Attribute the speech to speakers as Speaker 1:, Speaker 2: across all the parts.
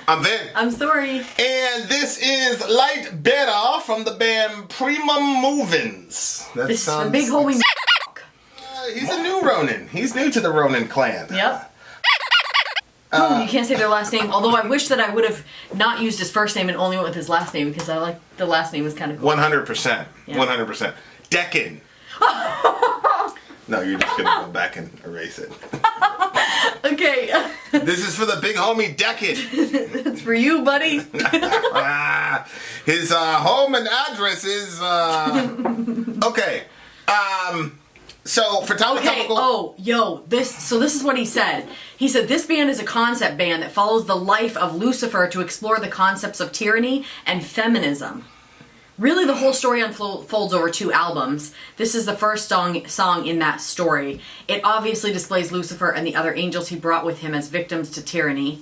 Speaker 1: I'm Vin.
Speaker 2: I'm Sori.
Speaker 1: And this is Light Better from the band Primum Movens.
Speaker 2: This is the big homie.
Speaker 1: He's a new Ronin. He's new to the Ronin clan.
Speaker 2: Yep. You can't say their last name, although I wish that I would have not used his first name and only went with his last name, because I like the last name is kind of cool.
Speaker 1: 100%.
Speaker 2: Yeah.
Speaker 1: 100%. Deccan. No, you're just gonna go back and erase it.
Speaker 2: Okay.
Speaker 1: This is for the big homie Deccan.
Speaker 2: It's for you, buddy.
Speaker 1: His home and address is okay. So for Theological.
Speaker 2: Oh, yo, this is what he said. He said this band is a concept band that follows the life of Lucifer to explore the concepts of tyranny and feminism. Really, the whole story unfolds over 2 albums. This is the first song in that story. It obviously displays Lucifer and the other angels he brought with him as victims to tyranny.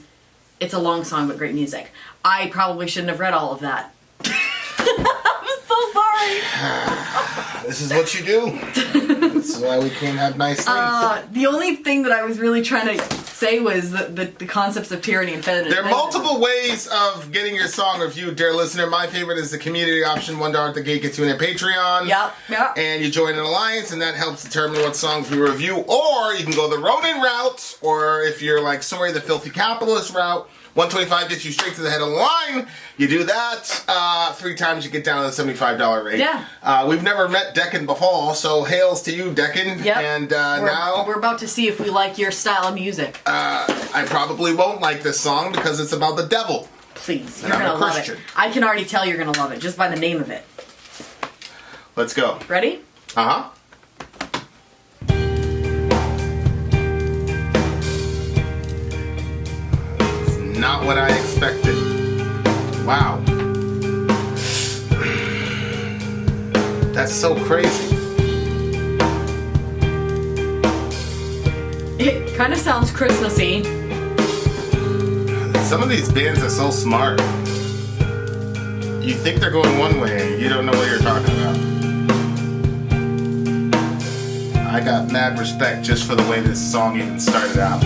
Speaker 2: It's a long song, but great music. I probably shouldn't have read all of that. I'm so sorry.
Speaker 1: This is what you do. This is why we can't have nice things.
Speaker 2: The only thing that I was really trying to say was the concepts of tyranny and feminism.
Speaker 1: There are multiple ways of getting your song reviewed, dear listener. My favorite is the community option. $1 at the gate gets you in a Patreon.
Speaker 2: Yep.
Speaker 1: And you join an alliance, and that helps determine what songs we review. Or you can go the Ronin route, or if you're like Sori, the Filthy Capitalist route. $125 gets you straight to the head of the line. You do that 3 times, you get down to the $75 rate.
Speaker 2: Yeah.
Speaker 1: We've never met Deccan before, so hails to you, Deccan.
Speaker 2: Yep.
Speaker 1: And
Speaker 2: now we're about to see if we like your style of music.
Speaker 1: I probably won't like this song because it's about the devil.
Speaker 2: Please,
Speaker 1: and
Speaker 2: you're
Speaker 1: I'm
Speaker 2: gonna
Speaker 1: a
Speaker 2: love
Speaker 1: Christian.
Speaker 2: it. I can already tell you're gonna love it just by the name of it.
Speaker 1: Let's go.
Speaker 2: Ready?
Speaker 1: Uh-huh. Not what I expected. Wow. That's so crazy.
Speaker 2: It kind of sounds Christmassy.
Speaker 1: Some of these bands are so smart. You think they're going one way and you don't know what you're talking about. I got mad respect just for the way this song even started out.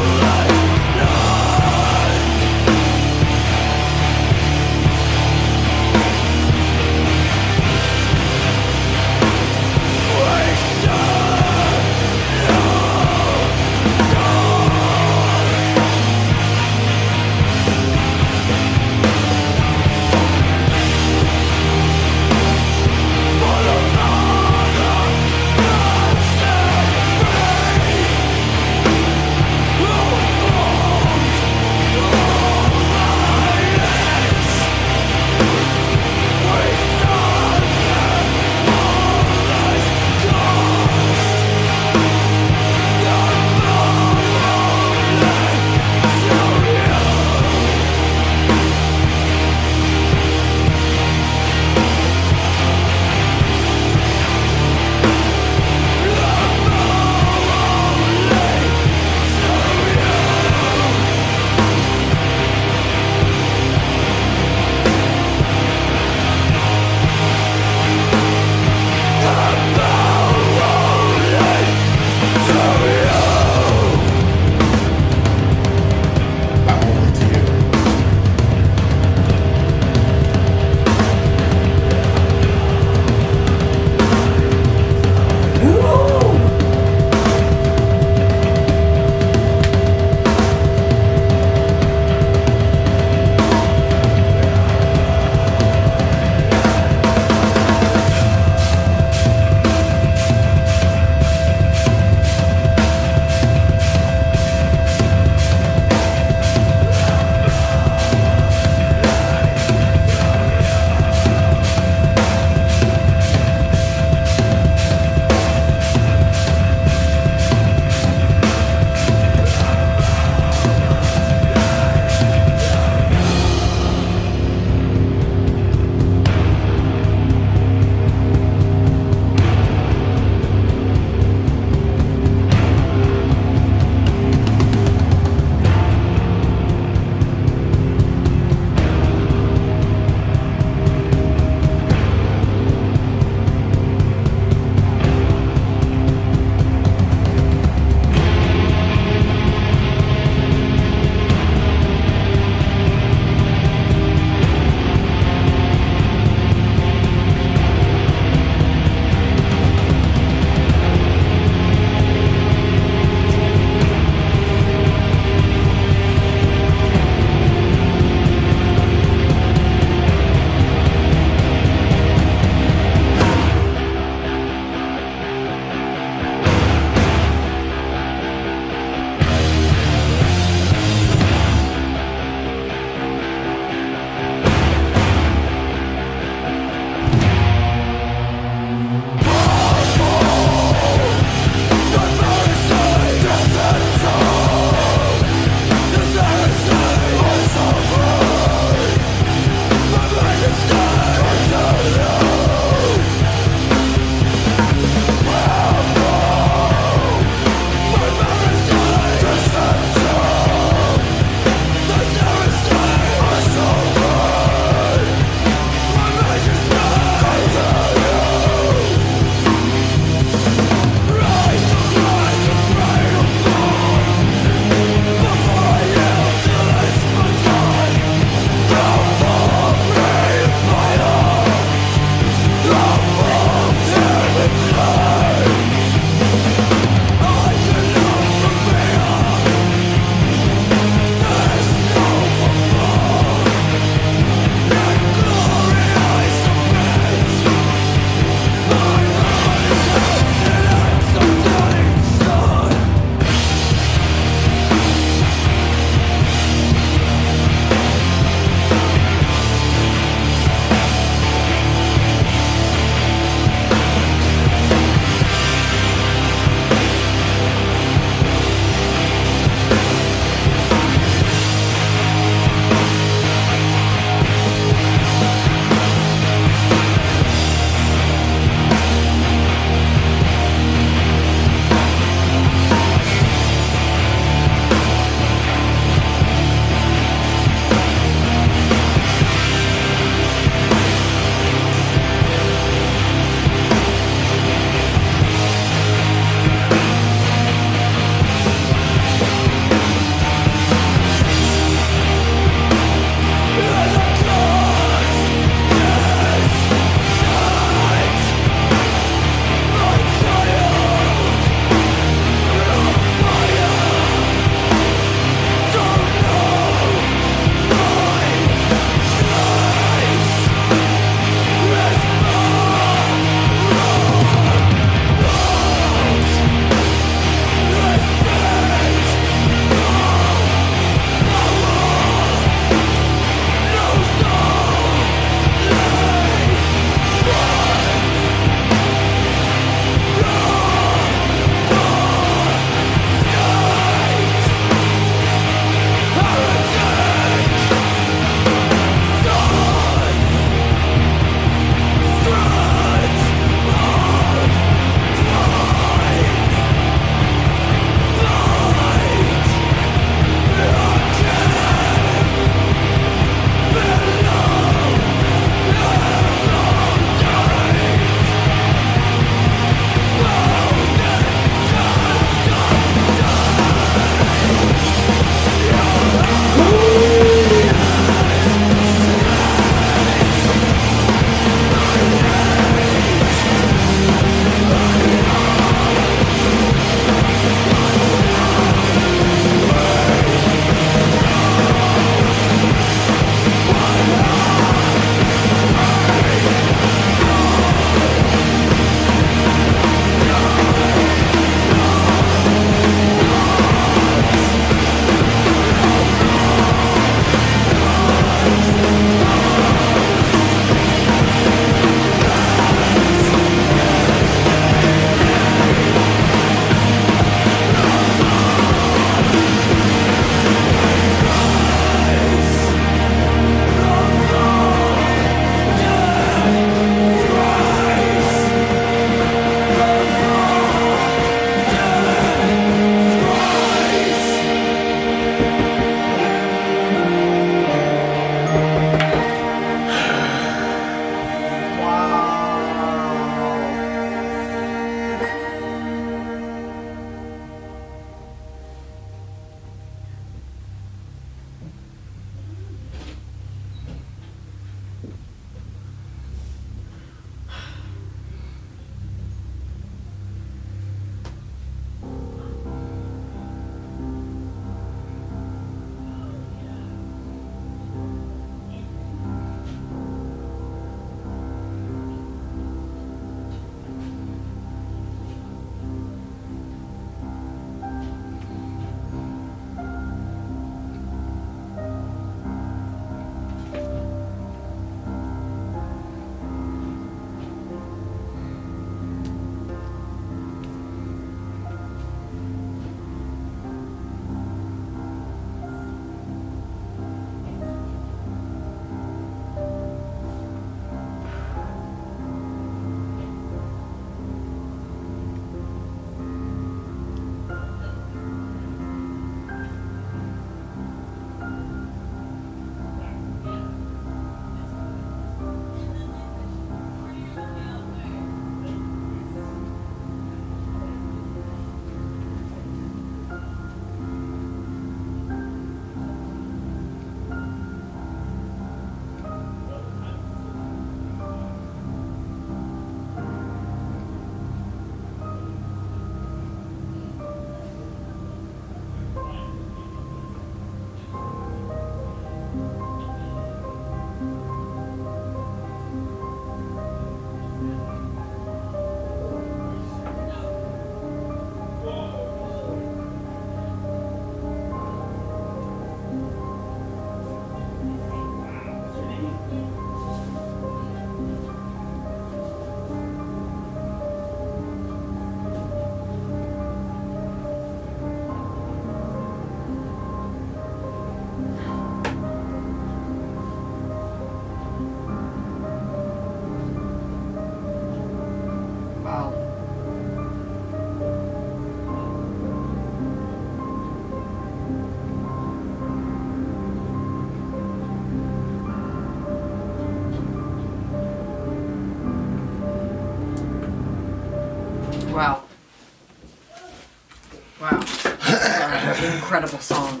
Speaker 2: incredible song.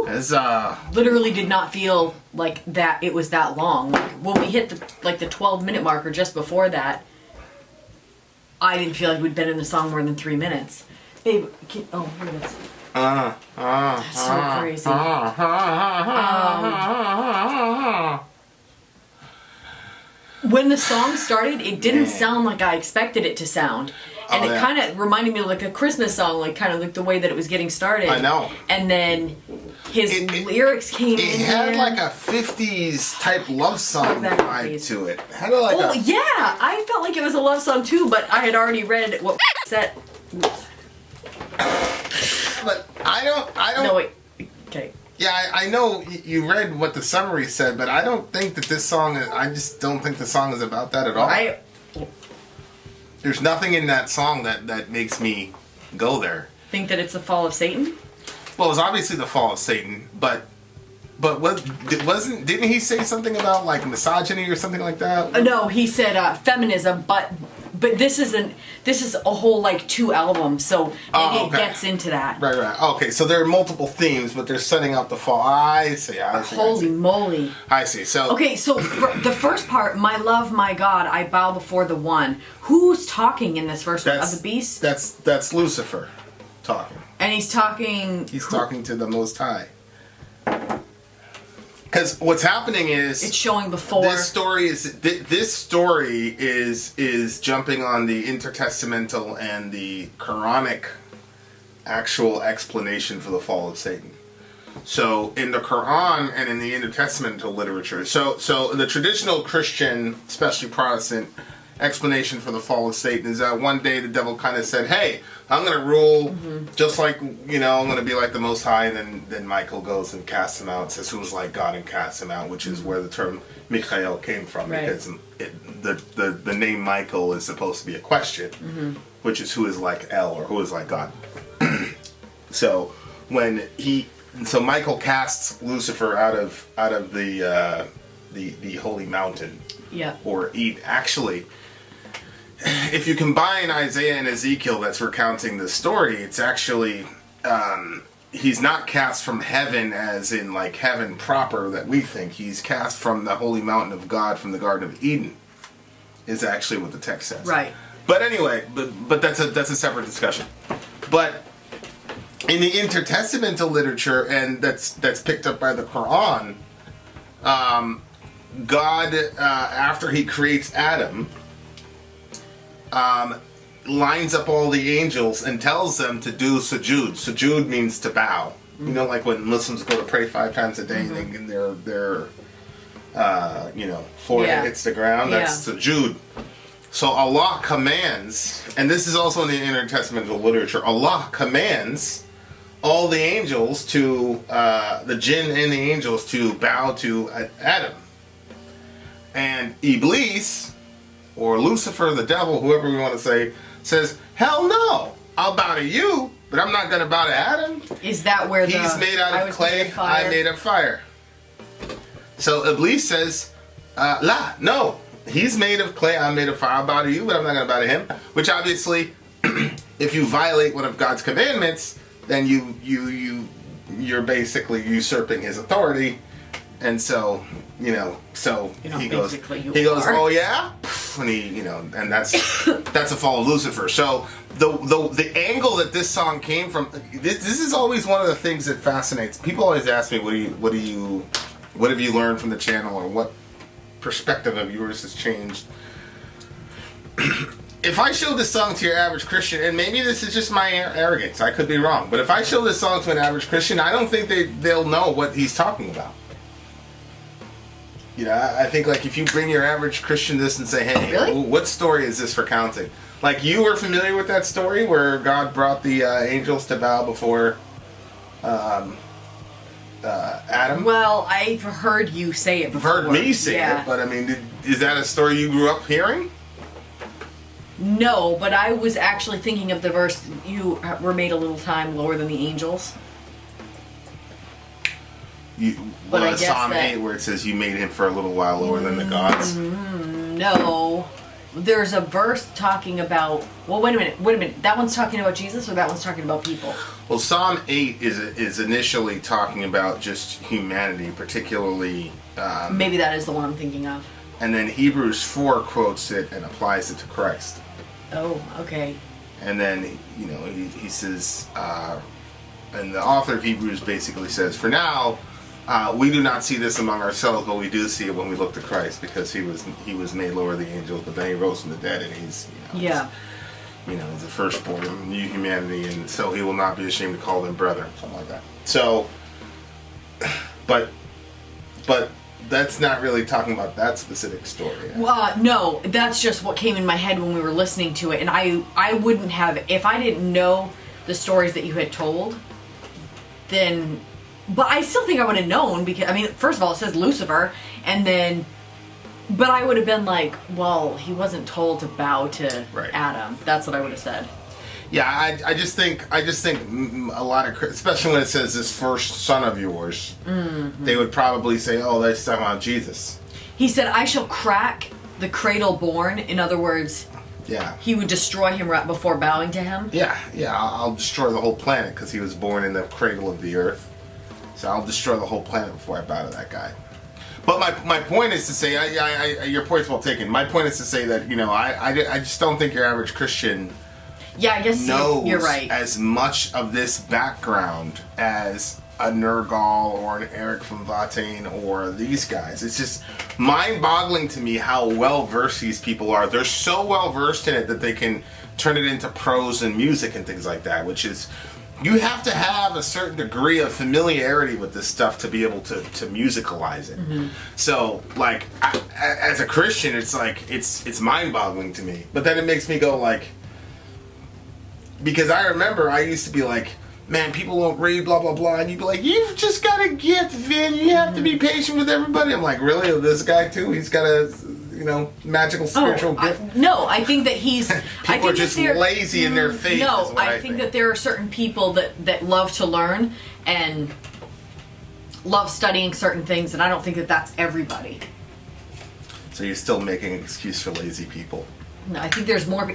Speaker 1: It's
Speaker 2: Literally did not feel like that it was that long. Like when we hit the 12-minute marker just before that, I didn't feel like we'd been in the song more than 3 minutes. Babe, here it is. That's so crazy. When the song started, it didn't sound like I expected it to sound. And it kind of reminded me of like a Christmas song, like kind of like the way that it was getting started.
Speaker 1: I know.
Speaker 2: And then his lyrics came in.
Speaker 1: It had like a 50s type love song vibe to it. Had like
Speaker 2: yeah, I felt like it was a love song too, but I had already read what said.
Speaker 1: But I don't.
Speaker 2: No, wait. Okay.
Speaker 1: Yeah, I know you read what the summary said, but I don't think that this song is. I just don't think the song is about that at all. There's nothing in that song that makes me go there.
Speaker 2: Think that it's the fall of Satan?
Speaker 1: Well, it's obviously the fall of Satan, but didn't he say something about like misogyny or something like that?
Speaker 2: No, he said feminism, but this is a whole like 2 albums, so maybe it gets into that.
Speaker 1: Right. Okay, so there are multiple themes, but they're setting up the fall. I see.
Speaker 2: Holy moly.
Speaker 1: I see. So
Speaker 2: okay, so the first part, my love, my God, I bow before the one. Who's talking in this verse of the beast?
Speaker 1: That's Lucifer talking.
Speaker 2: And he's talking.
Speaker 1: He's talking to the Most High. Because what's happening is
Speaker 2: it's showing before
Speaker 1: this story is jumping on the intertestamental and the Quranic actual explanation for the fall of Satan. So in the Quran and in the intertestamental literature, so the traditional Christian, especially Protestant, explanation for the fall of Satan is that one day the devil kind of said, "Hey, I'm going to rule just like, I'm going to be like the Most High," and then Michael goes and casts him out, says who's like God and casts him out, which is where the term Michael came from, because the name Michael is supposed to be a question, which is who is like El or who is like God. So Michael casts Lucifer out of the holy mountain.
Speaker 2: Yeah.
Speaker 1: Or eat. Actually, if you combine Isaiah and Ezekiel that's recounting the story, it's actually he's not cast from heaven as in like heaven proper that we think. He's cast from the holy mountain of God from the Garden of Eden, is actually what the text says.
Speaker 2: Right.
Speaker 1: But anyway, but that's a separate discussion. But in the intertestamental literature, and that's picked up by the Quran, God, after he creates Adam, lines up all the angels and tells them to do sujood. Sujood means to bow. You know, like when Muslims go to pray 5 times a day and their forehead hits the ground. That's sujood. So Allah commands, and this is also in the intertestamental literature, Allah commands all the angels to, the jinn and the angels to bow to Adam. And Iblis, or Lucifer, the devil, whoever we want to say, says, "Hell no, I'll bow to you, but I'm not going to bow to Adam."
Speaker 2: Is that where
Speaker 1: he's made out of clay, I made of fire? So Iblis says, no, he's made of clay, I'm made of fire, I'll bow to you, but I'm not going to bow to him. Which obviously, if you violate one of God's commandments, then you're basically usurping his authority. And so, he goes, "Oh yeah?" And and that's the fall of Lucifer. So the angle that this song came from, this is always one of the things that fascinates. People always ask me, what have you learned from the channel, or what perspective of yours has changed? If I show this song to your average Christian, and maybe this is just my arrogance, I could be wrong, but if I show this song to an average Christian, I don't think they'll know what he's talking about. I think like if you bring your average Christian this and say, "Hey,
Speaker 2: really?
Speaker 1: What story is this recounting?" Like, you were familiar with that story where God brought the angels to bow before Adam?
Speaker 2: Well, I've heard you say it before.
Speaker 1: You've heard me say it, but I mean, is that a story you grew up hearing?
Speaker 2: No, but I was actually thinking of the verse, "You were made a little time lower than the angels." But I guess
Speaker 1: Psalm 8 where it says you made him for a little while lower than the gods.
Speaker 2: No. there's a verse talking about. Well, wait a minute. That one's talking about Jesus, or that one's talking about people?
Speaker 1: Well, Psalm 8 is initially talking about just humanity, particularly.
Speaker 2: Maybe that is the one I'm thinking of.
Speaker 1: And then Hebrews 4 quotes it and applies it to Christ.
Speaker 2: Oh, okay.
Speaker 1: And then, you know, he says, and the author of Hebrews basically says, for now, we do not see this among ourselves, but we do see it when we look to Christ, because he was made lower than the angels, but then he rose from the dead, and he's, you know, he's the firstborn of new humanity, and so he will not be ashamed to call them brethren, something like that. So, but that's not really talking about that specific story.
Speaker 2: No, that's just what came in my head when we were listening to it, and I wouldn't have, if I didn't know the stories that you had told, then, but I still think I would have known, because, I mean, first of all, it says Lucifer, and then, but I would have been like, well, he wasn't told to bow to Adam. That's what I would have said.
Speaker 1: Yeah, I just think a lot of, especially when it says this first son of yours, they would probably say, oh, that's talking about Jesus.
Speaker 2: He said, I shall crack the cradle born. In other words, he would destroy him right before bowing to him. Yeah,
Speaker 1: I'll destroy the whole planet, because he was born in the cradle of the earth. So I'll destroy the whole planet before I bow to that guy. But my point is to say, your point's well taken. My point is to say that, you know, I just don't think your average Christian
Speaker 2: I guess
Speaker 1: knows
Speaker 2: you're right.
Speaker 1: as much of this background as a Nergal or an Eric from Vatane or these guys. It's just mind-boggling to me how well-versed these people are. They're so well-versed in it that they can turn it into prose and music and things like that, which is, you have to have a certain degree of familiarity with this stuff to be able to musicalize it. Mm-hmm. So, like, as a Christian, it's like, it's mind-boggling to me. But then it makes me go, like, because I remember I used to be like, man, people don't read, blah, blah, blah. And you'd be like, you've just got a gift, Vin. You have to be patient with everybody. I'm like, really? This guy, too? He's got a, you know, magical spiritual gift?
Speaker 2: No, I think that he's...
Speaker 1: People are just lazy in their faith.
Speaker 2: No, I think that there are certain people that love to learn and love studying certain things, and I don't think that that's everybody.
Speaker 1: So you're still making an excuse for lazy people?
Speaker 2: No, I think there's more.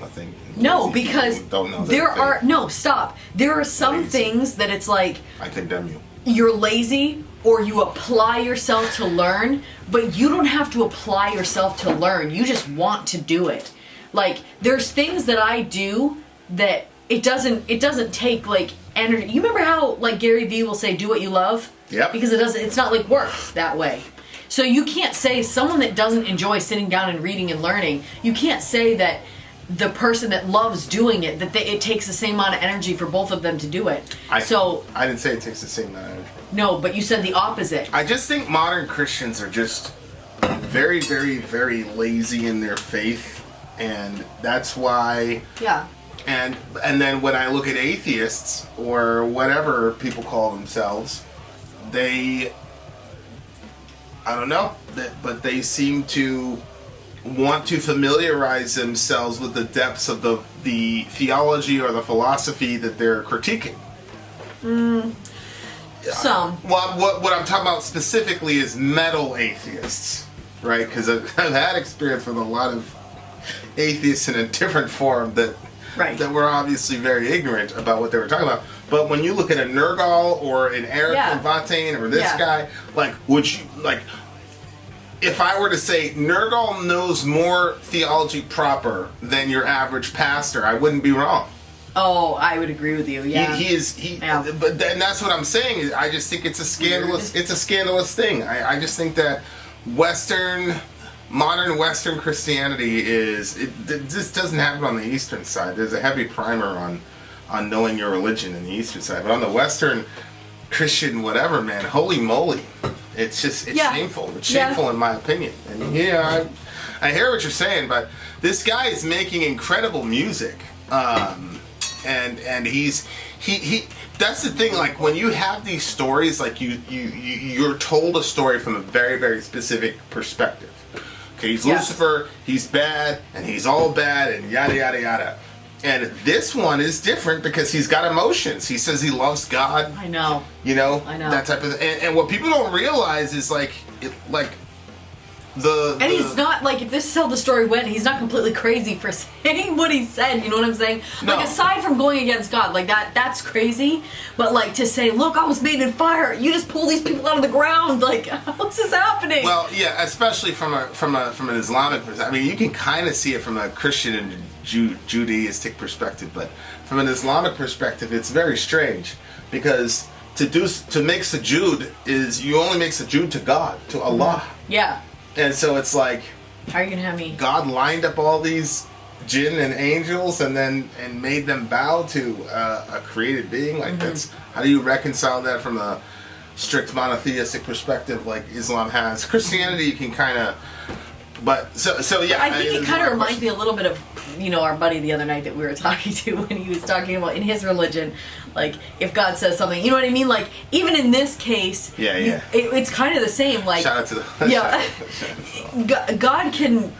Speaker 1: No,
Speaker 2: because
Speaker 1: don't know
Speaker 2: there are stop. There are some things that it's like
Speaker 1: I condemn you.
Speaker 2: You're lazy, or you apply yourself to learn, but you don't have to apply yourself to learn. You just want to do it. Like, there's things that I do that it doesn't take like energy. You remember how like Gary Vee will say, "Do what you love"?
Speaker 1: Yep.
Speaker 2: Because it's not like work that way. So you can't say someone that doesn't enjoy sitting down and reading and learning, you can't say that the person that loves doing it, that it takes the same amount of energy for both of them to do it.
Speaker 1: I didn't say it takes the same amount of energy.
Speaker 2: No, but you said the opposite.
Speaker 1: I just think modern Christians are just very, very, very lazy in their faith, and that's why...
Speaker 2: Yeah.
Speaker 1: And then when I look at atheists, or whatever people call themselves, they... I don't know, but they seem to want to familiarize themselves with the depths of the theology or the philosophy that they're critiquing.
Speaker 2: Some.
Speaker 1: Well, what I'm talking about specifically is metal atheists, right? Because I've had experience with a lot of atheists in a different form that were obviously very ignorant about what they were talking about. But when you look at a Nergal or an Eric from Vatane or this guy, like, would you, like, if I were to say Nergal knows more theology proper than your average pastor, I wouldn't be wrong.
Speaker 2: Oh, I would agree with you. Yeah,
Speaker 1: But then that's what I'm saying. Is I just think it's a scandalous. It's a scandalous thing. I just think that modern Western Christianity this doesn't happen on the Eastern side. There's a heavy primer on knowing your religion in the Eastern side, but on the Western Christian whatever, man, holy moly, it's shameful. It's shameful in my opinion. And I hear what you're saying, but this guy is making incredible music, and he's that's the thing. Like, when you have these stories, like you're told a story from a very, very specific perspective. Okay, he's Lucifer, he's bad, and he's all bad, and yada yada yada. And this one is different because he's got emotions. He says he loves God.
Speaker 2: I know.
Speaker 1: You know, I know that type of. And what people don't realize is like
Speaker 2: And he's not, like, if this is how the story went, he's not completely crazy for saying what he said, you know what I'm saying?
Speaker 1: No.
Speaker 2: Like, aside from going against God, like, that's crazy, but, like, to say, look, I was made in fire, you just pull these people out of the ground, like, how's this happening?
Speaker 1: Well, yeah, especially from an Islamic perspective. I mean, you can kind of see it from a Christian and Judaistic perspective, but from an Islamic perspective, it's very strange, because to make sujood is, you only make sujood to God, to Allah.
Speaker 2: Yeah.
Speaker 1: And so it's like,
Speaker 2: how are you gonna have me?
Speaker 1: God lined up all these jinn and angels and made them bow to a created being. Like, that's, how do you reconcile that from a strict monotheistic perspective like Islam has? Christianity, you can kind of, but so yeah.
Speaker 2: I think it kind of reminds me a little bit of, our buddy the other night that we were talking to, when he was talking about in his religion, like, if God says something, you know what I mean? Like, even in this case, it's kind of the same. Like,
Speaker 1: shout out to the
Speaker 2: God can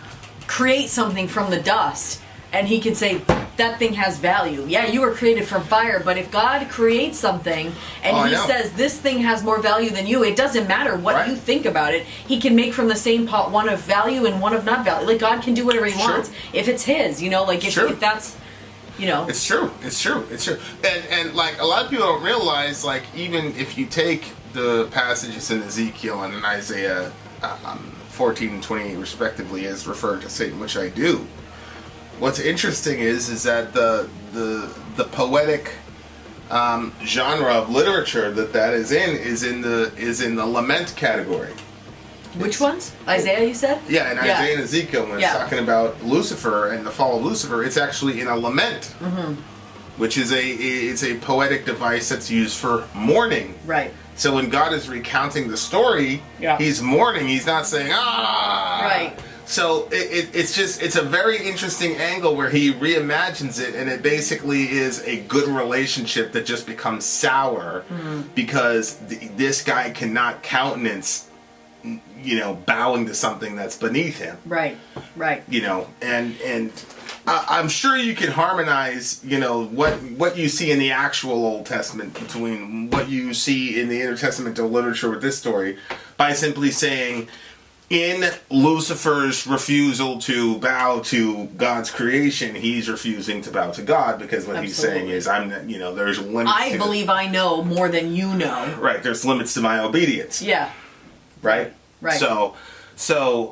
Speaker 2: create something from the dust, and he can say that thing has value. Yeah, you were created from fire, but if God creates something and he says this thing has more value than you, it doesn't matter what you think about it. He can make from the same pot one of value and one of not value. Like, God can do whatever he wants if it's his, like, if that's,
Speaker 1: It's true. And like, a lot of people don't realize, like, even if you take the passages in Ezekiel and in Isaiah 14 and 28 respectively as referred to Satan, which I do, what's interesting is that the poetic genre of literature that is in the lament category.
Speaker 2: Which ones? Isaiah, you said?
Speaker 1: Yeah, in Isaiah and Ezekiel, when it's talking about Lucifer and the fall of Lucifer, it's actually in a lament, which is a poetic device that's used for mourning.
Speaker 2: Right.
Speaker 1: So when God is recounting the story, he's mourning. He's not saying, ah!
Speaker 2: Right.
Speaker 1: So it's a very interesting angle where he reimagines it, and it basically is a good relationship that just becomes sour because this guy cannot countenance, bowing to something that's beneath him.
Speaker 2: Right.
Speaker 1: And I'm sure you can harmonize, what you see in the actual Old Testament between what you see in the intertestamental literature with this story by simply saying, in Lucifer's refusal to bow to God's creation, he's refusing to bow to God, because what he's saying is, there's limits. I
Speaker 2: believe I know more than you know.
Speaker 1: Right, there's limits to my obedience.
Speaker 2: Yeah.
Speaker 1: Right?
Speaker 2: Right.
Speaker 1: So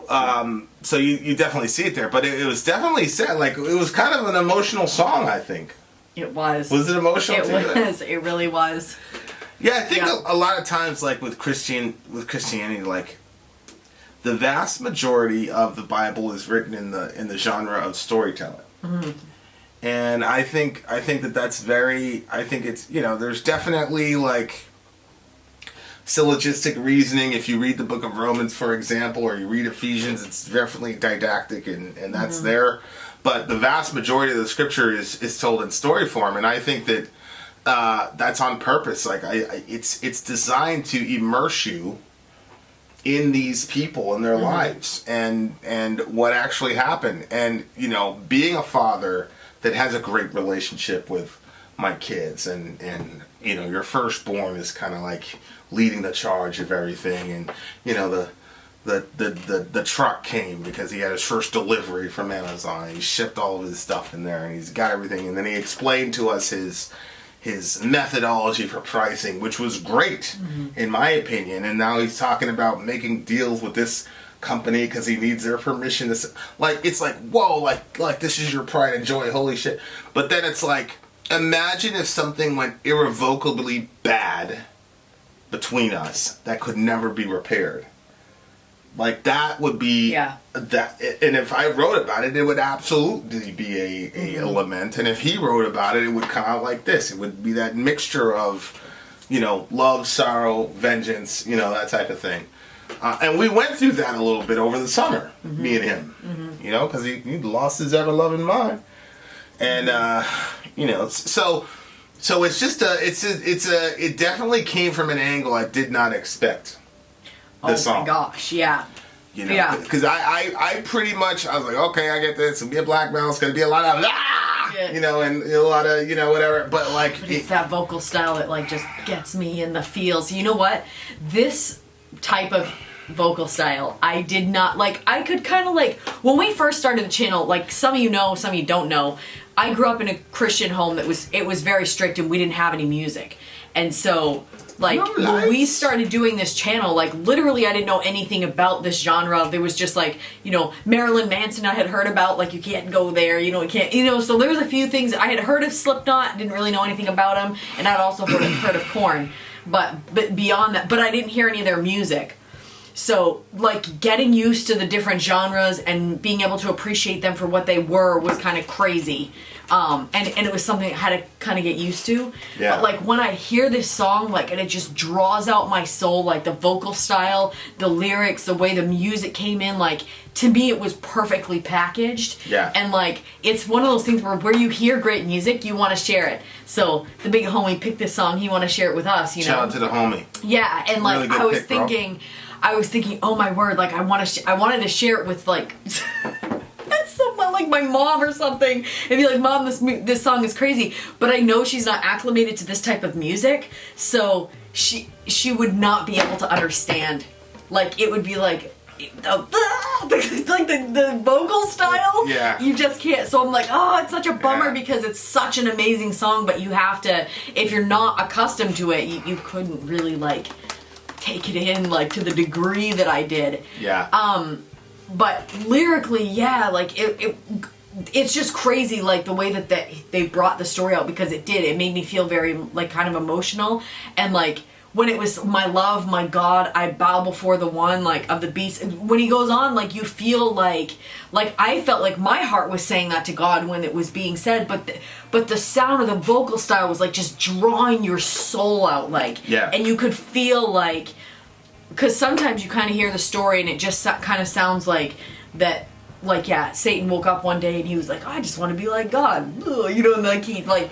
Speaker 1: you definitely see it there, but it was definitely said, like, it was kind of an emotional song, I think.
Speaker 2: It was.
Speaker 1: Was it emotional to you?
Speaker 2: It was. It really was.
Speaker 1: Yeah, I think a lot of times, like, with Christianity, like, the vast majority of the Bible is written in the genre of storytelling. And I think that's very, I think it's, there's definitely, like, syllogistic reasoning. If you read the book of Romans, for example, or you read Ephesians, it's definitely didactic, and that's there. But the vast majority of the scripture is told in story form, and I think that that's on purpose. Like, it's designed to immerse you in these people and their lives and what actually happened. And being a father that has a great relationship with my kids, and your firstborn is kind of like leading the charge of everything, and the truck came because he had his first delivery from Amazon. He shipped all of his stuff in there, and he's got everything, and then he explained to us his methodology for pricing, which was great in my opinion. And now he's talking about making deals with this company because he needs their permission. It's like, whoa, like this is your pride and joy, holy shit. But then it's like, imagine if something went irrevocably bad between us that could never be repaired. Like, that would be that. And if I wrote about it, it would absolutely be a lament. And if he wrote about it, it would come out like this. It would be that mixture of, love, sorrow, vengeance, that type of thing. And we went through that a little bit over the summer, me and him, because he lost his ever-loving mind. And, so it's just it definitely came from an angle I did not expect.
Speaker 2: My gosh, yeah.
Speaker 1: Because I pretty much, I was like, okay, I get this. It's going to be a black belt. It's going to be a lot of, and a lot of, whatever. But, like...
Speaker 2: But it's that vocal style that, like, just gets me in the feels. You know what? This type of vocal style. I did not, like, I could kind of, like, when we first started the channel, like, some of you know, some of you don't know, I grew up in a Christian home that was very strict and we didn't have any music. And so, like, when we started doing this channel, like, literally I didn't know anything about this genre. There was just, like, you know, Marilyn Manson I had heard about, like, you can't go there, you know, you can't, you know, so there was a few things. I had heard of Slipknot, didn't really know anything about them, and I'd also heard of Korn. But beyond that, but I didn't hear any of their music. So, like, getting used to the different genres and being able to appreciate them for what they were was kind of crazy. And it was something I had to kind of get used to.
Speaker 1: Yeah.
Speaker 2: But, like, when I hear this song, like, and it just draws out my soul, like, the vocal style, the lyrics, the way the music came in, like, to me it was perfectly packaged.
Speaker 1: Yeah.
Speaker 2: And, like, it's one of those things where you hear great music, you want to share it. So, the big homie picked this song, he want to share it with us, you know?
Speaker 1: Shout out to the homie.
Speaker 2: Yeah, and, like,
Speaker 1: Really good pick,
Speaker 2: I was thinking, oh my word, like, I wanted to share it with, like, someone like my mom or something, and be like, Mom, this song is crazy, but I know she's not acclimated to this type of music, so she would not be able to understand. Like, it would be like, like the vocal style,
Speaker 1: yeah,
Speaker 2: you just can't. So I'm like, oh, it's such a bummer because it's such an amazing song, but you have to, if you're not accustomed to it, you couldn't really, like, take it in, like, to the degree that I did.
Speaker 1: Yeah.
Speaker 2: But lyrically, yeah, like, it's just crazy, like, the way that they brought the story out, because it made me feel very, like, kind of emotional. And, like, when it was my love, my God, I bow before the one, like, of the beast. When he goes on, like, you feel like I felt like my heart was saying that to God when it was being said, but the sound of the vocal style was, like, just drawing your soul out, like,
Speaker 1: yeah.
Speaker 2: And you could feel, like, because sometimes you kind of hear the story and it just kind of sounds like that, like, yeah, Satan woke up one day and he was like, I just want to be like God. Ugh, you know, and, like, he, like,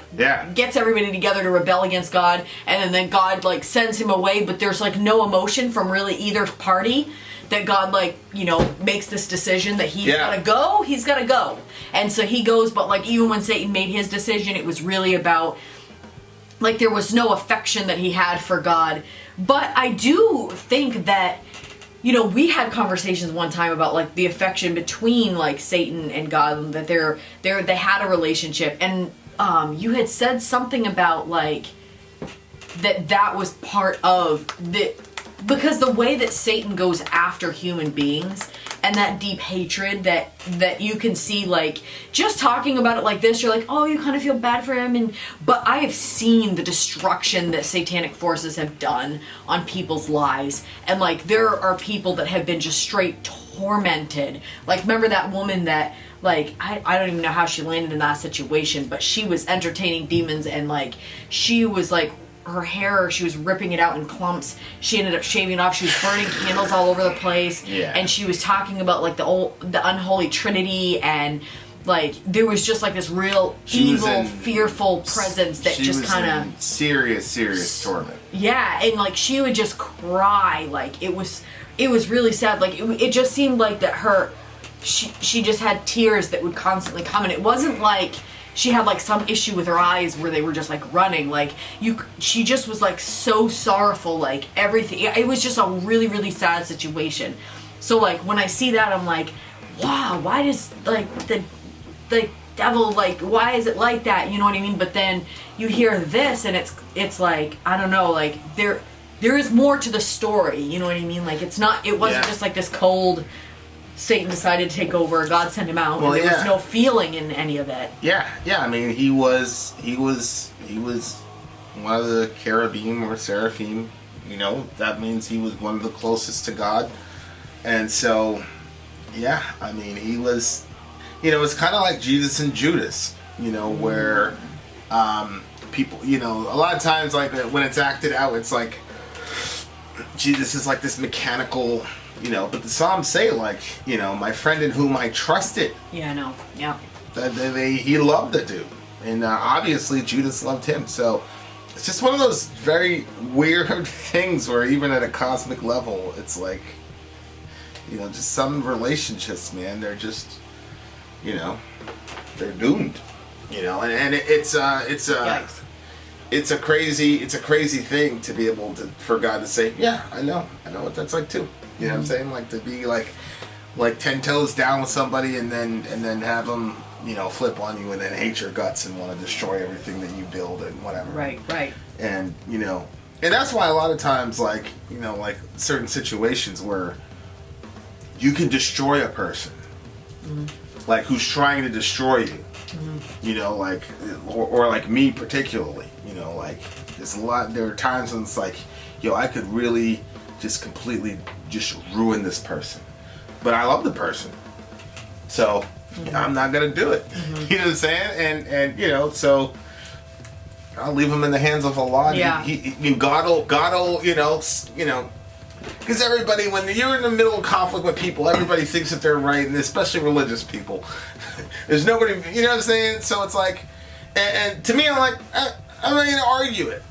Speaker 2: gets everybody together to rebel against God, and then God, like, sends him away, but there's, like, no emotion from really either party, that God, like, you know, makes this decision that he's gotta go. And so he goes, but, like, even when Satan made his decision, it was really about, like, there was no affection that he had for God. But I do think that, you know, we had conversations one time about, like, the affection between, like, Satan and God, and that they had a relationship, and you had said something about, like, that was part of the, because the way that Satan goes after human beings, and that deep hatred that you can see, like, just talking about it like this, you're like, oh, you kind of feel bad for him, but I have seen the destruction that satanic forces have done on people's lives, and, like, there are people that have been just straight tormented. Like, remember that woman that, like, I don't even know how she landed in that situation, but she was entertaining demons, and, like, she was, like, her hair, she was ripping it out in clumps. She ended up shaving it off. She was burning candles all over the place.
Speaker 1: Yeah.
Speaker 2: And she was talking about, like, the unholy trinity, and, like, there was just, like, this real evil, fearful presence that just kind of
Speaker 1: serious torment.
Speaker 2: Yeah, and, like, she would just cry. Like, it was really sad. Like, it just seemed like that she just had tears that would constantly come, and it wasn't like she had, like, some issue with her eyes where they were just, like, running. Like, she just was, like, so sorrowful, like, everything. It was just a really, really sad situation. So, like, when I see that, I'm like, wow, why does, like, the devil, like, why is it like that? You know what I mean? But then you hear this, and it's like, I don't know, like, there is more to the story. You know what I mean? Like, it wasn't just, like, this cold, Satan decided to take over, God sent him out, and there was no feeling in any of it.
Speaker 1: Yeah. I mean, he was one of the cherubim or seraphim. You know, that means he was one of the closest to God. And so, yeah, I mean, he was, you know, it's kind of like Jesus and Judas, you know, where people, you know, a lot of times, like, when it's acted out, it's like Jesus is like this mechanical, you know, but the Psalms say, like, you know, my friend in whom I trusted.
Speaker 2: Yeah, I know. Yeah.
Speaker 1: He loved the dude. And obviously Judas loved him. So it's just one of those very weird things where even at a cosmic level, it's like, you know, just some relationships, man, they're just, you know, they're doomed. You know, and it's
Speaker 2: Yikes.
Speaker 1: it's a crazy thing to be able to, for God to say, yeah, I know what that's like too. You know what I'm saying? Like to be like 10 toes down with somebody and then have them, you know, flip on you and then hate your guts and want to destroy everything that you build and whatever.
Speaker 2: Right.
Speaker 1: And, you know, and that's why a lot of times, like, you know, like certain situations where you can destroy a person, like who's trying to destroy you, you know, like, or like me particularly, you know, like there are times when it's like, yo, I could really just completely just ruin this person. But I love the person. So I'm not going to do it. You know what I'm saying? And you know, so I'll leave him in the hands of Allah.
Speaker 2: Yeah.
Speaker 1: God will, you know, because everybody, when you're in the middle of conflict with people, everybody thinks that they're right, and especially religious people. There's nobody, you know what I'm saying? So it's like, and to me, I'm like, I'm not going to argue it.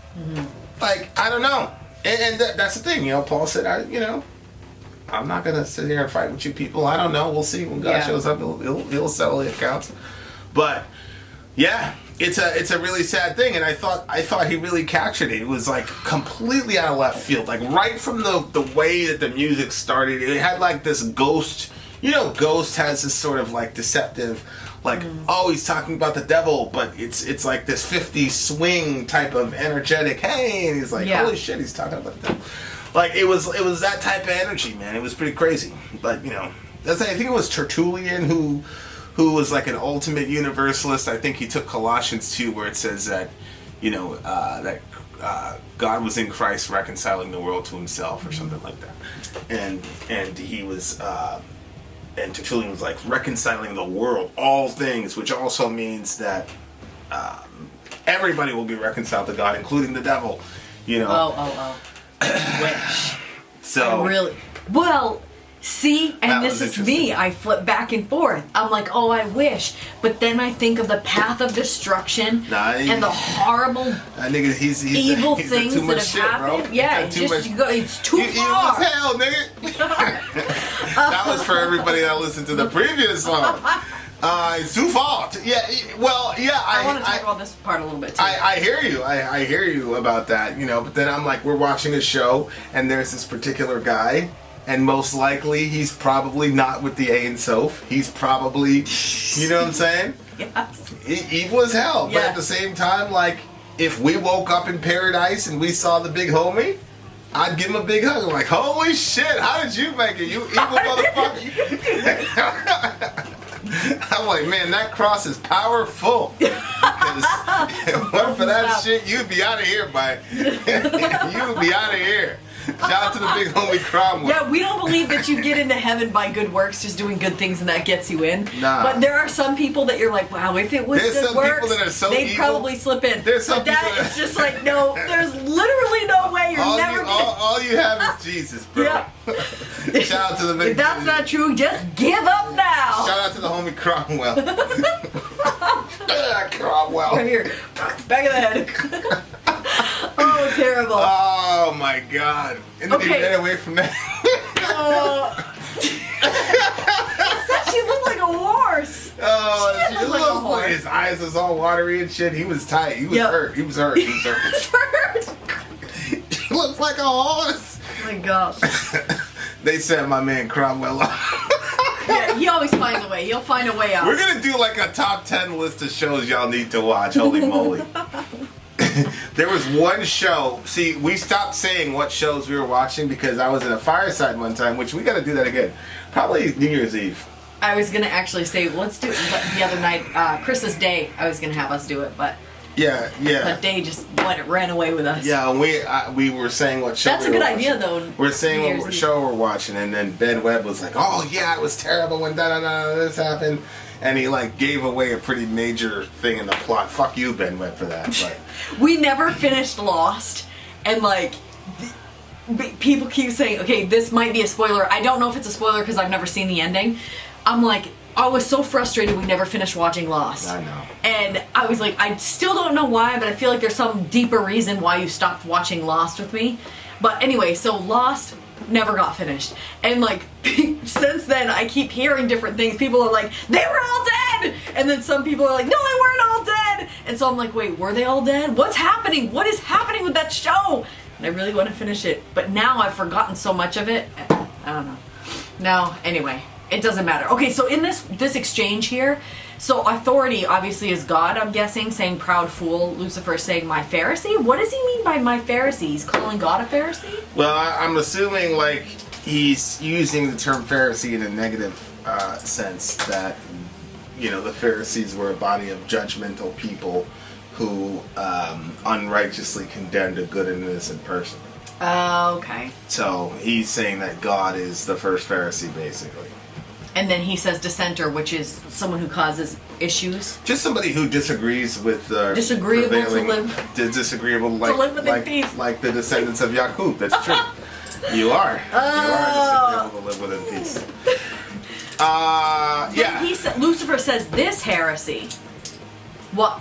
Speaker 1: Like, I don't know. And that's the thing, you know, Paul said, I'm not going to sit here and fight with you people. I don't know. We'll see when God shows up. He'll settle the accounts. But, yeah. It's a really sad thing, and I thought he really captured it. It was like completely out of left field, like right from the way that the music started. It had like this Ghost, you know, Ghost has this sort of like deceptive, like oh, he's talking about the devil, but it's like this 50s swing type of energetic. Hey, and he's like, holy shit, he's talking about the devil. Like it was that type of energy, man. It was pretty crazy, but you know, I think it was Tertullian who was like an ultimate universalist. I think he took Colossians 2 where it says that, you know, that God was in Christ reconciling the world to himself or something like that. And he was, and Tertullian was like reconciling the world, all things, which also means that everybody will be reconciled to God, including the devil, you know.
Speaker 2: Wish.
Speaker 1: So.
Speaker 2: I really, well... See, and this is me. I flip back and forth. I'm like, oh, I wish. But then I think of the path of destruction and the horrible, evil things that have happened. Bro. Yeah, it's too far.
Speaker 1: Evil as hell, nigga. That was for everybody that listened to the previous song. It's too far. I
Speaker 2: want to talk about this part a little bit too.
Speaker 1: I hear you. I hear you about that, you know. But then I'm like, we're watching a show, and there's this particular guy. And most likely, he's probably not with the A and Soph. He's probably, you know what I'm saying?
Speaker 2: Yes.
Speaker 1: Evil as hell.
Speaker 2: Yeah.
Speaker 1: But at the same time, like, if we woke up in paradise and we saw the big homie, I'd give him a big hug. I'm like, holy shit, how did you make it, you evil motherfucker? I'm like, man, that cross is powerful. Because if it weren't for that shit, you'd be out of here, bud. You'd be out of here. Shout out to the big homie Cromwell.
Speaker 2: Yeah, we don't believe that you get into heaven by good works, just doing good things, and that gets you in.
Speaker 1: Nah.
Speaker 2: But there are some people that you're like, wow, if it was good works, they'd probably slip in.
Speaker 1: There's some
Speaker 2: but that is just like, no, there's literally no way you're never going to...
Speaker 1: All you have is Jesus, bro.
Speaker 2: Yeah.
Speaker 1: Shout out to the big...
Speaker 2: If that's not true, just give up now.
Speaker 1: Shout out to the homie Cromwell. Cromwell.
Speaker 2: Right here. Back of the head. Oh, terrible.
Speaker 1: Oh, my God. And then he ran away from that.
Speaker 2: Said she looked like a horse.
Speaker 1: Oh,
Speaker 2: she looked like a horse.
Speaker 1: His eyes was all watery and shit. He was tight. He was hurt. He was hurt. He looks like a horse.
Speaker 2: Oh, my gosh.
Speaker 1: They sent my man Cromwell off.
Speaker 2: Yeah, he always finds a way. He'll find a way out.
Speaker 1: We're going to do like a top 10 list of shows y'all need to watch. Holy moly. There was one show. See, we stopped saying what shows we were watching because I was in a fireside one time, which we got to do that again. Probably New Year's Eve.
Speaker 2: I was going to actually say, let's do it the other night. Christmas Day, I was going to have us do it, but...
Speaker 1: Yeah.
Speaker 2: But Day just ran away with us.
Speaker 1: Yeah, and we were saying what show
Speaker 2: That's a good idea, though.
Speaker 1: We're saying what show we're watching, and then Ben Webb was like, oh, yeah, it was terrible when this happened. And he, like, gave away a pretty major thing in the plot. Fuck you, Ben Webb, for that. But.
Speaker 2: We never finished Lost, and, like, people keep saying, okay, this might be a spoiler. I don't know if it's a spoiler because I've never seen the ending. I'm like, I was so frustrated we never finished watching Lost.
Speaker 1: I know.
Speaker 2: And I was like, I still don't know why, but I feel like there's some deeper reason why you stopped watching Lost with me. But anyway, so Lost never got finished. And like, since then, I keep hearing different things. People are like, they were all dead! And then some people are like, no, they weren't all dead! And so I'm like, wait, were they all dead? What's happening? What is happening with that show? And I really want to finish it, but now I've forgotten so much of it. I don't know. No, anyway, it doesn't matter. Okay, so in this exchange here, so authority obviously is God, I'm guessing, saying proud fool. Lucifer saying my Pharisee. What does he mean by my Pharisee? He's calling God a Pharisee?
Speaker 1: Well, I'm assuming like he's using the term Pharisee in a negative sense, that the Pharisees were a body of judgmental people who unrighteously condemned a good and innocent person.
Speaker 2: Okay.
Speaker 1: So he's saying that God is the first Pharisee, basically.
Speaker 2: And then he says dissenter, which is someone who causes issues.
Speaker 1: Just somebody who disagrees with the
Speaker 2: disagreeable
Speaker 1: prevailing,
Speaker 2: to live.
Speaker 1: Disagreeable,
Speaker 2: to live within peace.
Speaker 1: Like the descendants of Yaqub. That's true. You are disagreeable to live within peace. Yeah.
Speaker 2: Lucifer says this heresy. What?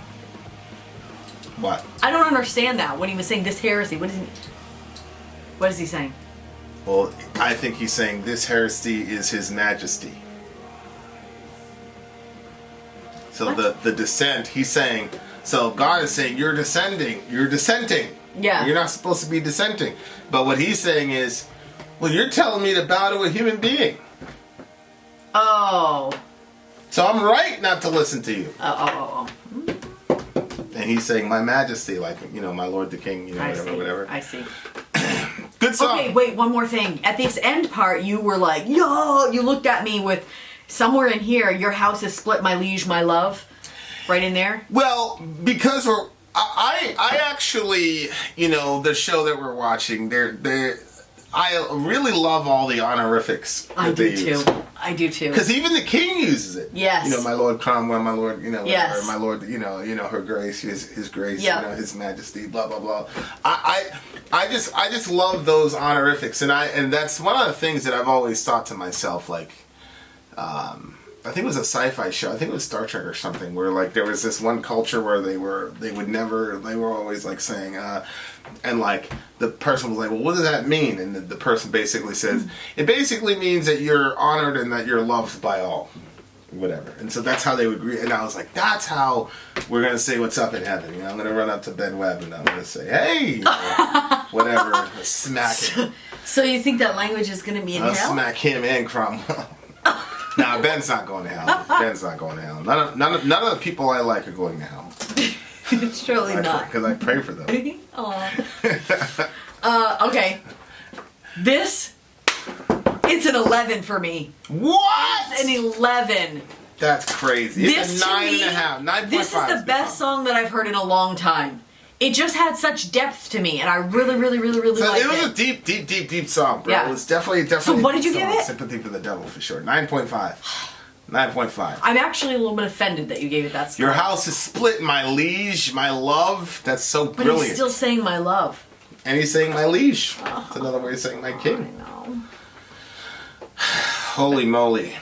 Speaker 1: What?
Speaker 2: I don't understand that. When he was saying this heresy, what is he saying?
Speaker 1: Well, I think he's saying this heresy is his majesty. So the descent, he's saying, so God is saying you're dissenting.
Speaker 2: Yeah.
Speaker 1: You're not supposed to be dissenting. But what he's saying is, well, you're telling me to bow to a human being.
Speaker 2: Oh.
Speaker 1: So I'm right not to listen to you.
Speaker 2: Oh.
Speaker 1: And he's saying my majesty, like, my lord the king, whatever.
Speaker 2: I see.
Speaker 1: Good song.
Speaker 2: Okay, wait, one more thing. At this end part, you were like, yo, you looked at me with, somewhere in here, your house is split, my liege, my love. Right in there?
Speaker 1: Well, because I actually, the show that we're watching, I really love all the honorifics that they use.
Speaker 2: I do too.
Speaker 1: Because even the king uses it.
Speaker 2: Yes.
Speaker 1: My Lord Cromwell, my Lord,
Speaker 2: yes.
Speaker 1: or my Lord, her grace, his grace,
Speaker 2: yep.
Speaker 1: his majesty, blah blah blah. I just love those honorifics, and that's one of the things that I've always thought to myself, like, I think it was a sci-fi show. I think it was Star Trek or something, where like there was this one culture where they were always like saying, and like the person was like, well, what does that mean? And the person basically says, it basically means that you're honored and that you're loved by all, whatever. And so that's how they would agree. And I was like, that's how we're gonna say what's up in heaven. I'm gonna run up to Ben Webb and I'm gonna say, hey, whatever, smack him.
Speaker 2: So you think that language is gonna be in hell?
Speaker 1: I'll smack him and Cromwell. Nah, Ben's not going to hell. Ben's not going to hell. None of the people I like are going to hell.
Speaker 2: Surely not.
Speaker 1: Because I pray for them.
Speaker 2: Aw. Okay. It's an 11 for me.
Speaker 1: What?
Speaker 2: It's an 11.
Speaker 1: That's crazy. It's a 9.5. 9.5.
Speaker 2: This is the best song that I've heard in a long time. It just had such depth to me, and I really, really, really, really liked it.
Speaker 1: It was a deep song, bro.
Speaker 2: Yeah.
Speaker 1: It was definitely.
Speaker 2: So what did you give it?
Speaker 1: Sympathy for the Devil, for sure. 9.5. 9.5.
Speaker 2: I'm actually a little bit offended that you gave it that score.
Speaker 1: Your house is split, my liege, my love. That's so brilliant.
Speaker 2: But he's still saying my love.
Speaker 1: And he's saying my liege. That's another way of saying my king.
Speaker 2: I know.
Speaker 1: Holy moly.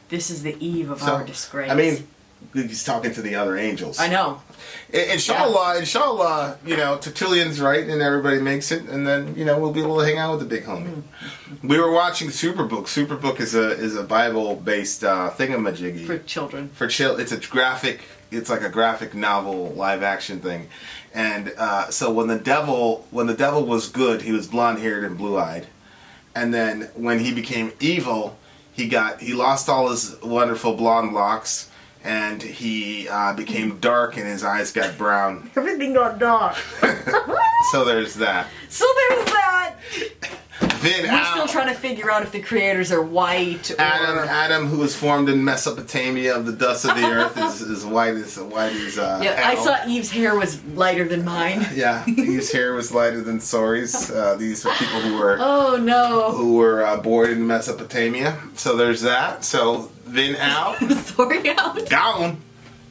Speaker 2: This is the eve of our disgrace.
Speaker 1: I mean, he's talking to the other angels.
Speaker 2: I know.
Speaker 1: Inshallah, Tertullian's right and everybody makes it, and then, we'll be able to hang out with the big homie. Mm-hmm. We were watching Superbook. Superbook is a Bible-based thingamajiggy.
Speaker 2: For children.
Speaker 1: It's like a graphic novel, live-action thing. And so when the devil was good, he was blonde-haired and blue-eyed. And then when he became evil, he lost all his wonderful blonde locks. And he became dark and his eyes got brown.
Speaker 2: Everything got dark.
Speaker 1: So there's that.
Speaker 2: We're still trying to figure out if the creators are white or...
Speaker 1: Adam, who was formed in Mesopotamia of the dust of the earth, is white as hell.
Speaker 2: I saw Eve's hair was lighter than mine.
Speaker 1: Yeah, Eve's hair was lighter than Sori's. These are people who were...
Speaker 2: Oh, no.
Speaker 1: Who were born in Mesopotamia. So there's that. So Vin out.
Speaker 2: Sori out.
Speaker 1: Gone.